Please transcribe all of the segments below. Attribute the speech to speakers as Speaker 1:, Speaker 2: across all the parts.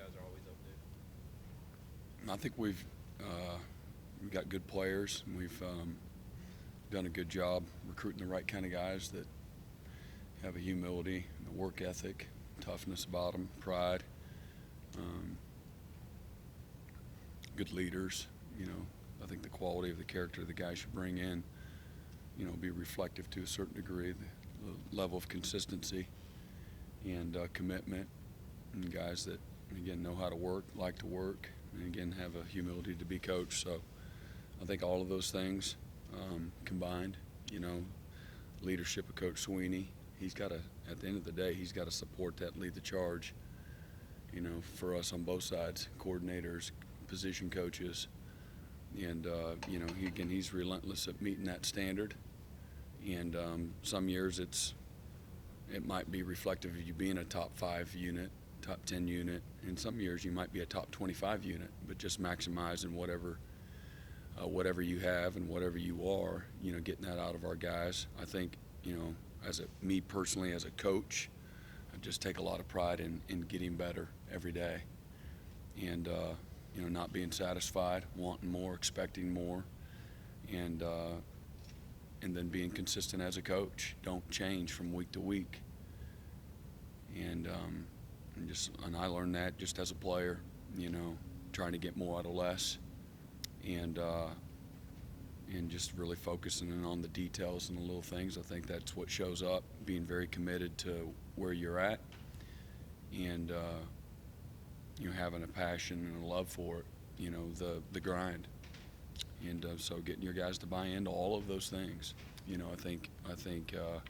Speaker 1: guys are always up to?
Speaker 2: I think we've got good players. And we've done a good job recruiting the right kind of guys that have a humility, a work ethic, toughness about them, pride, um, good leaders. You know, I think the quality of the character of the guys you bring in, you know, be reflective to a certain degree, the level of consistency and commitment, and guys that, again, know how to work, like to work, and again, have a humility to be coached. So I think all of those things combined, you know, leadership of Coach Sweeney, he's got to, at the end of the day, he's got to support that, lead the charge, you know, for us on both sides, coordinators, position coaches, and, you know, he's relentless at meeting that standard. And some years it might be reflective of you being a top 5 unit, top 10 unit. In some years you might be a top 25 unit, but just maximizing whatever you have and whatever you are, you know, getting that out of our guys. I think, you know, me personally as a coach, I just take a lot of pride in getting better every day, and you know, not being satisfied, wanting more, expecting more, and then being consistent as a coach. Don't change from week to week. And I learned that just as a player, you know, trying to get more out of less, and just really focusing in on the details and the little things. I think that's what shows up, being very committed to where you're at, and you know, having a passion and a love for it, you know, the grind. And so getting your guys to buy into all of those things, you know, I think you know,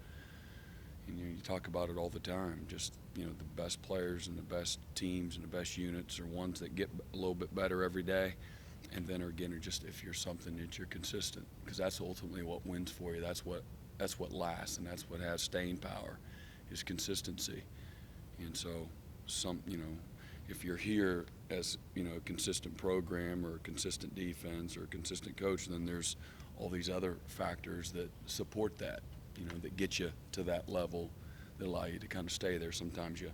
Speaker 2: you talk about it all the time. Just, you know, the best players and the best teams and the best units are ones that get a little bit better every day, and then again are just, if you're something that you're consistent, because that's ultimately what wins for you. That's what lasts, and that's what has staying power, is consistency. And so you know, if you're here as, you know, a consistent program or a consistent defense or a consistent coach, then there's all these other factors that support that, you know, that get you to that level, that allow you to kind of stay there. Sometimes you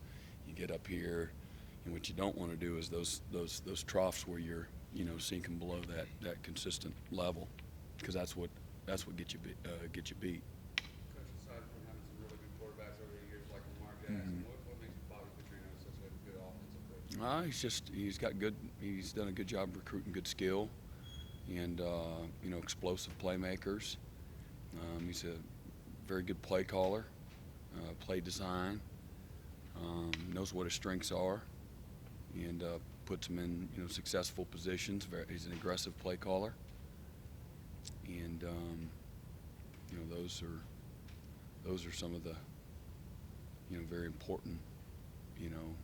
Speaker 2: get up here, and what you don't want to do is those troughs where you're, you know, sinking below that consistent level, because that's what gets you beat.
Speaker 3: Coach, aside from having some really good quarterbacks over the years like Lamar Jackson, what makes Bobby Petrino such a good offensive coach?
Speaker 2: He's done a good job recruiting good skill, and you know, explosive playmakers. He's a very good play caller, play design, knows what his strengths are, and puts them in, you know, successful positions. He's an aggressive play caller, and you know, those are some of the, you know, very important, you know,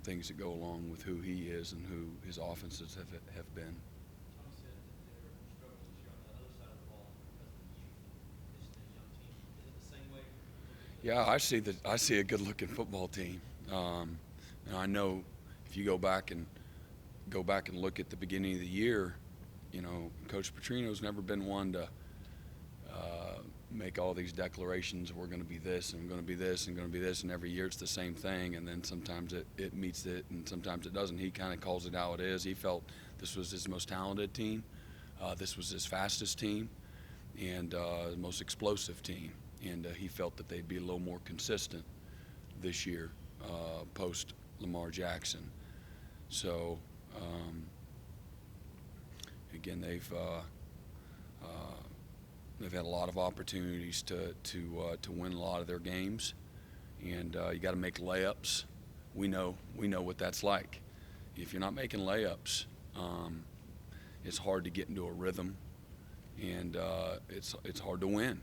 Speaker 2: things that go along with who he is and who his offenses have been.
Speaker 1: Tommy said that they're struggling this year on the other side of the ball because of the youth, this young team. Is it the same way?
Speaker 2: Yeah, I see a good-looking football team, and I know if you go back and look at the beginning of the year, you know, Coach Petrino's never been one to make all these declarations. We're going to be this, and going to be this, and going to be this, and every year it's the same thing. And then sometimes it meets it, and sometimes it doesn't. He kind of calls it how it is. He felt this was his most talented team, this was his fastest team, and most explosive team. And he felt that they'd be a little more consistent this year, post Lamar Jackson. So again, they've had a lot of opportunities to win a lot of their games, and you got to make layups. We know what that's like. If you're not making layups, it's hard to get into a rhythm, and it's hard to win.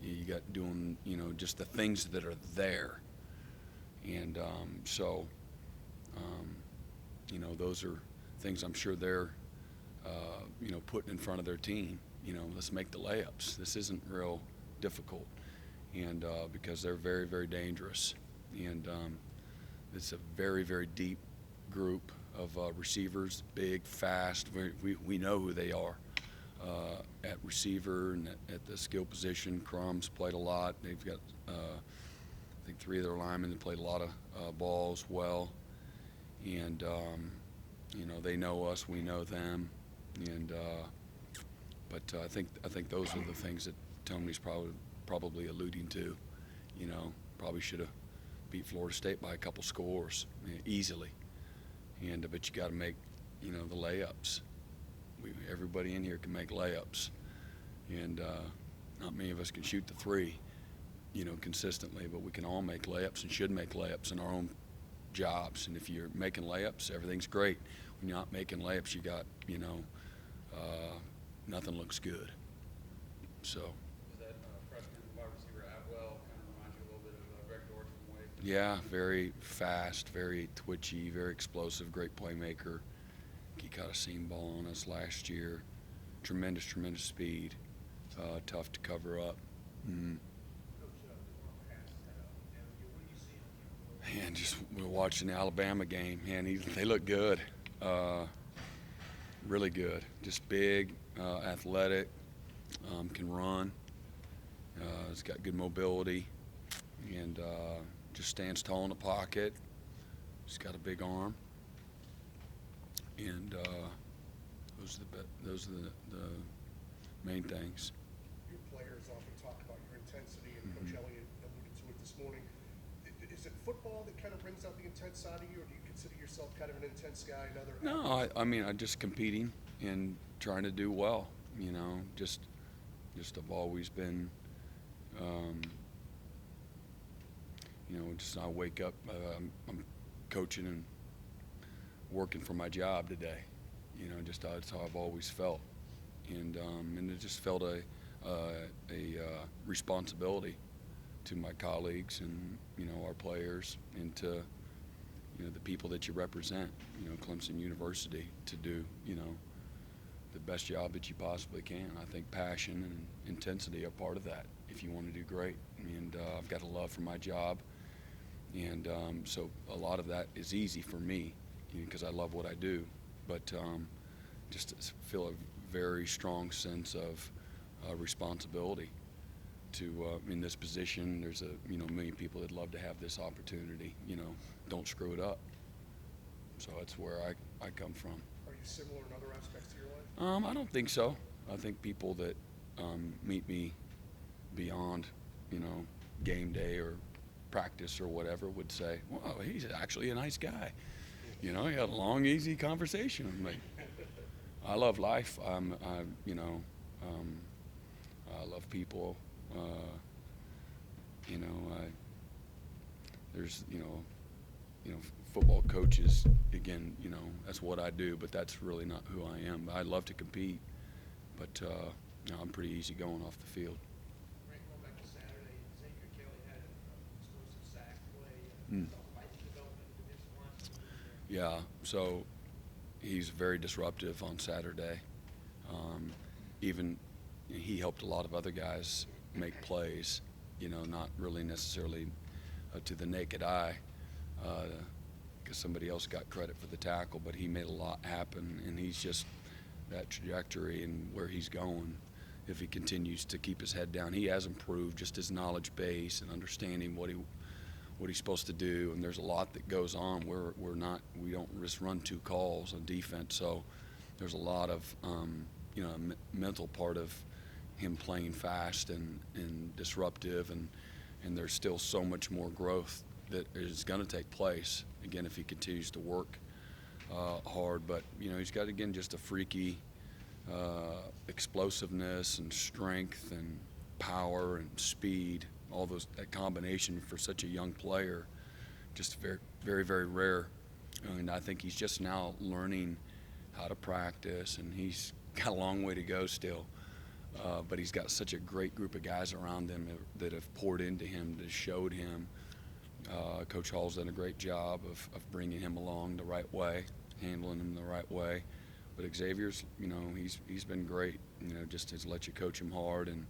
Speaker 2: You got doing, you know, just the things that are there, and so you know, those are things I'm sure they're you know, putting in front of their team. You know, let's make the layups. This isn't real difficult, and because they're very, very dangerous, and it's a very, very deep group of receivers, big, fast. We know who they are at receiver and at the skill position. Crum's played a lot. They've got think 3 of their linemen that played a lot of balls well, and they know us, we know them, and but I think those are the things that Tony's probably alluding to. Probably should have beat Florida State by a couple scores easily, but you got to make the layups. Everybody in here can make layups, and not many of us can shoot the three, consistently, but we can all make layups and should make layups in our own jobs. And if you're making layups, everything's great. When you're not making layups, you got, nothing looks good. So.
Speaker 3: Is that freshman wide receiver Atwell kind of reminds you a little bit of Greg Dortch from Wake?
Speaker 2: Yeah, very fast, very twitchy, very explosive, great playmaker. He caught a seam ball on us last year. Tremendous speed. Tough to cover up. Mm-hmm. Man, we're watching the Alabama game. Man, they look good. Really good. Just big, athletic, can run. He's got good mobility, and just stands tall in the pocket. He's got a big arm, and those are the main things.
Speaker 4: Your players often talk about your intensity, and Coach Elliott alluded to it this morning. Is it football that kind of brings out the intense side of you, or do you consider yourself kind of an intense guy in other areas?
Speaker 2: No, I just competing and trying to do well. Just I've always been, I wake up, I'm coaching and working for my job today. That's how I've always felt, and it just felt a responsibility to my colleagues and our players, and to the people that you represent, Clemson University, to do the best job that you possibly can. I think passion and intensity are part of that if you want to do great. And I've got a love for my job, and so a lot of that is easy for me because I love what I do. But just feel a very strong sense of responsibility to in this position. There's a million people that love to have this opportunity. Don't screw it up. So that's where I come from.
Speaker 4: Are you similar in other aspects of your life?
Speaker 2: I don't think so. I think people that meet me beyond game day or practice or whatever would say, "Well, he's actually a nice guy." He had a long, easy conversation with me. I love life. I love people. There's football coaches, again, that's what I do, but that's really not who I am. I love to compete, but I'm pretty easy going off the field.
Speaker 1: Brent, going back to Saturday, Xavier Kelly had an explosive sack play. Talk about his development in the defensive line.
Speaker 2: Yeah, so he's very disruptive on Saturday. Even he helped a lot of other guys make plays, not really necessarily to the naked eye, because somebody else got credit for the tackle, but he made a lot happen, and he's just that trajectory and where he's going. If he continues to keep his head down, he has improved just his knowledge base and understanding what he's supposed to do. And there's a lot that goes on. We don't just run two calls on defense, so there's a lot of mental part of him playing fast and disruptive, and there's still so much more growth that is going to take place, again, if he continues to work hard. But he's got, again, just a freaky explosiveness and strength and power and speed, all that combination for such a young player, just very, very, very rare. And I think he's just now learning how to practice, and he's got a long way to go still. But he's got such a great group of guys around him that have poured into him, that showed him. Coach Hall's done a great job of bringing him along the right way, handling him the right way. But Xavier's, he's been great. Just has let you coach him hard, and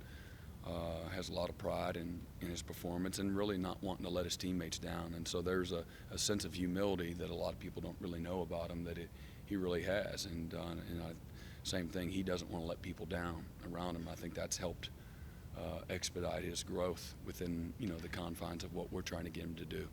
Speaker 2: has a lot of pride in his performance, and really not wanting to let his teammates down. And so there's a sense of humility that a lot of people don't really know about him that he really has. And same thing, he doesn't want to let people down around him. I think that's helped expedite his growth within, the confines of what we're trying to get him to do.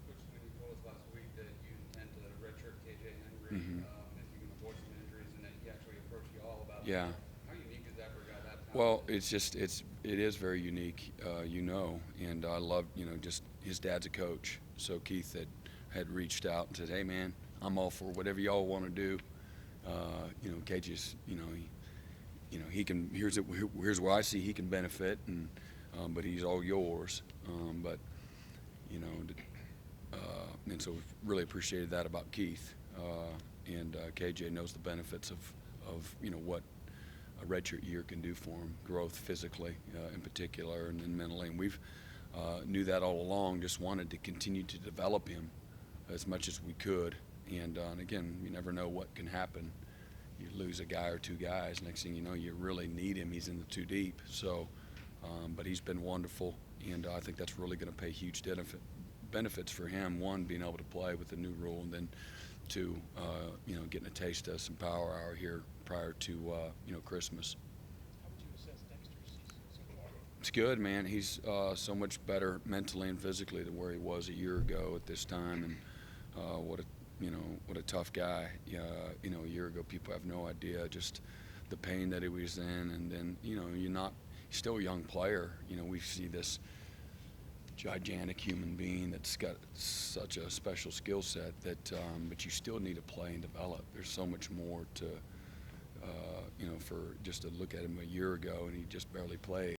Speaker 3: Coach, when you told us last week that you intend to redshirt KJ Henry,
Speaker 2: Mhm.
Speaker 3: if you can avoid some injuries, and that he actually approached you all about
Speaker 2: Yeah.
Speaker 3: it, how unique is that for a guy that talented?
Speaker 2: Well, it is very unique, and I love, just his dad's a coach. So Keith had reached out and said, hey, man, I'm all for whatever y'all want to do. KJ's, he can, here's where I see he can benefit, but he's all yours. And so really appreciated that about Keith. KJ knows the benefits of what a redshirt year can do for him, growth physically in particular, and then mentally. And we've knew that all along, just wanted to continue to develop him as much as we could. And again, you never know what can happen. You lose a guy or two guys, next thing you know, you really need him. He's in the too deep. So, but he's been wonderful, and I think that's really going to pay huge benefits for him. One, being able to play with the new rule, and then two, getting a taste of some power hour here prior to Christmas.
Speaker 1: How would you assess Dexter's season so far?
Speaker 2: It's good, man. He's so much better mentally and physically than where he was a year ago at this time, and what a tough guy. A year ago, people have no idea just the pain that he was in, and then he's still a young player. We see this gigantic human being that's got such a special skill set that, but you still need to play and develop. There's so much more to, for just to look at him a year ago and he just barely played.